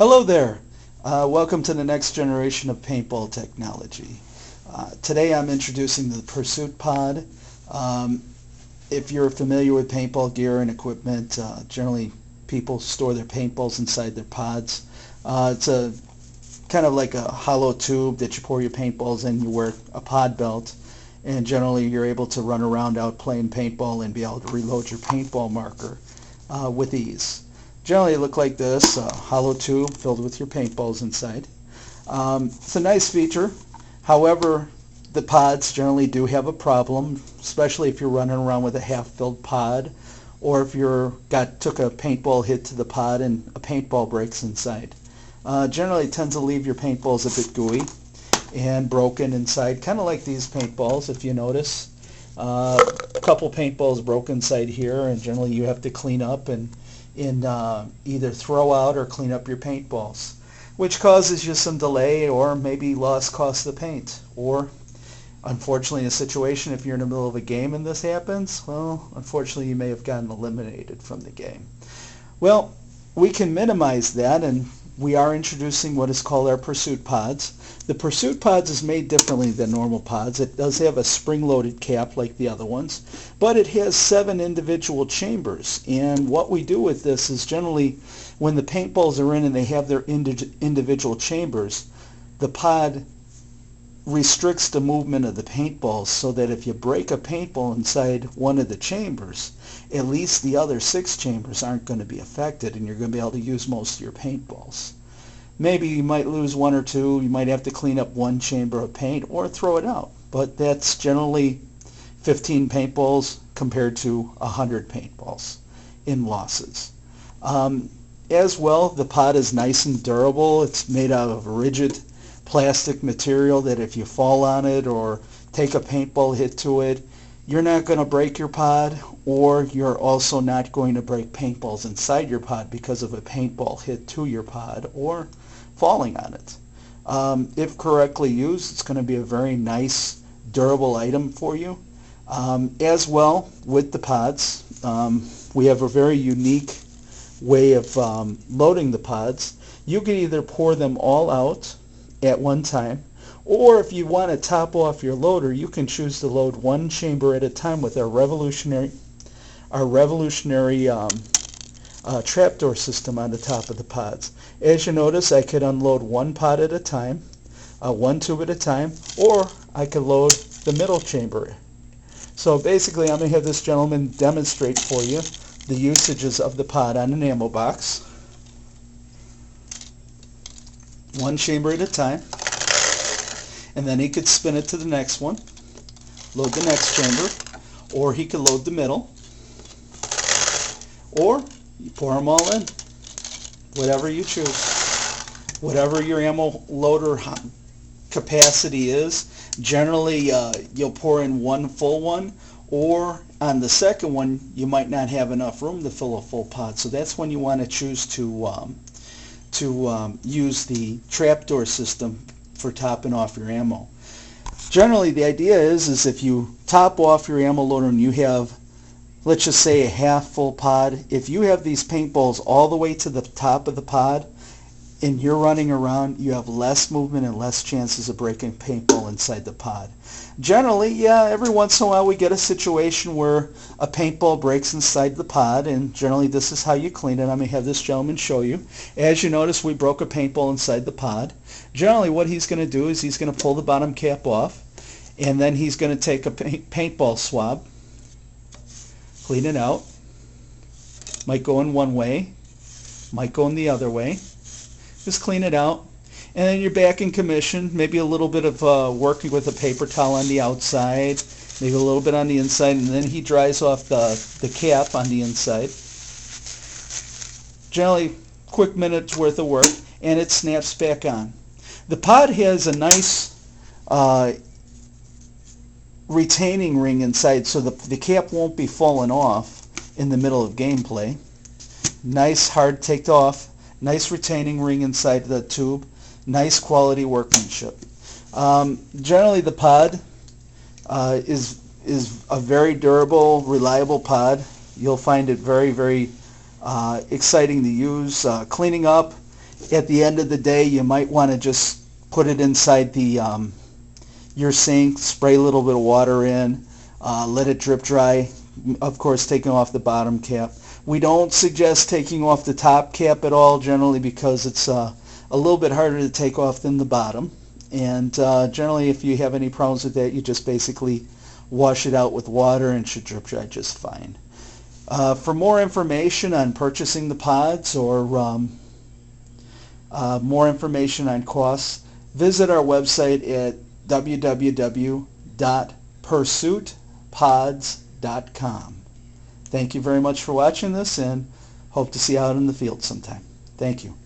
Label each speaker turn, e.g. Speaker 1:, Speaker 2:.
Speaker 1: Hello there. Welcome to the next generation of paintball technology. Today I'm introducing the Pursuit Pod. Um, if you're familiar with paintball gear and equipment, generally people store their paintballs inside their pods. It's a kind of like a hollow tube that you pour your paintballs in. You wear a pod belt, and generally you're able to run around out playing paintball and be able to reload your paintball marker with ease. Generally, it look like this, a hollow tube filled with your paintballs inside. It's a nice feature. However, the pods generally do have a problem, especially if you're running around with a half-filled pod, or if took a paintball hit to the pod and a paintball breaks inside. Generally, it tends to leave your paintballs a bit gooey and broken inside, kind of like these paintballs, if you notice. A couple paintballs broke inside here, and generally you have to clean up and either throw out or clean up your paintballs, which causes you some delay or maybe lost cost of paint. Or, unfortunately, in a situation, if you're in the middle of a game and this happens, well, unfortunately, you may have gotten eliminated from the game. Well, we can minimize that, and we are introducing what is called our Pursuit Pods. The Pursuit Pods is made differently than normal pods. It does have a spring-loaded cap like the other ones, but it has 7 individual chambers. And what we do with this is generally when the paintballs are in and they have their individual chambers, the pod restricts the movement of the paintballs so that if you break a paintball inside one of the chambers, at least the other 6 chambers aren't going to be affected, and you're going to be able to use most of your paintballs. Maybe you might lose 1 or 2, you might have to clean up 1 chamber of paint or throw it out, but that's generally 15 paintballs compared to 100 paintballs in losses. As well, the pod is nice and durable. It's made out of rigid plastic material that if you fall on it or take a paintball hit to it, you're not going to break your pod, or you're also not going to break paintballs inside your pod because of a paintball hit to your pod or falling on it. If correctly used, it's going to be a very nice, durable item for you. As well, with the pods, we have a very unique way of loading the pods. You can either pour them all out at one time, or if you want to top off your loader, you can choose to load 1 chamber at a time with our revolutionary trapdoor system on the top of the pods. As you notice, I could unload 1 pod at a time, 1 tube at a time, or I could load the middle chamber. So basically, I'm going to have this gentleman demonstrate for you the usages of the pod on an ammo box. 1 chamber at a time, and then he could spin it to the next one, load the next chamber, or he could load the middle, or you pour them all in, whatever you choose, whatever your ammo loader capacity is. Generally, you'll pour in 1 full one, or on the second one, you might not have enough room to fill a full pod. So that's when you want to choose to use the trapdoor system for topping off your ammo. Generally, the idea is if you top off your ammo loader and you have, let's just say, a half full pod, if you have these paintballs all the way to the top of the pod and you're running around, you have less movement and less chances of breaking paintball inside the pod. Generally, yeah, every once in a while we get a situation where a paintball breaks inside the pod, and generally this is how you clean it. I'm going to have this gentleman show you. As you notice, we broke a paintball inside the pod. Generally, what he's going to do is he's going to pull the bottom cap off, and then he's going to take a paintball swab, clean it out. Might go in one way, might go in the other way. Just clean it out. And then you're back in commission, maybe a little bit of working with a paper towel on the outside, maybe a little bit on the inside, and then he dries off the cap on the inside. Generally, quick minute's worth of work, and it snaps back on. The pod has a nice retaining ring inside, so the cap won't be falling off in the middle of gameplay. Nice, hard take off, nice retaining ring inside the tube. Nice quality workmanship. Generally, the pod is a very durable, reliable pod. You'll find it very, very exciting to use. Cleaning up At the end of the day, you might want to just put it inside your sink, spray a little bit of water in, let it drip dry, of course taking off the bottom cap. We don't suggest taking off the top cap at all, generally because it's a little bit harder to take off than the bottom. And generally, if you have any problems with that, you just basically wash it out with water and it should drip dry just fine. For more information on purchasing the pods or more information on costs, visit our website at www.pursuitpods.com. Thank you very much for watching this, and hope to see you out in the field sometime. Thank you.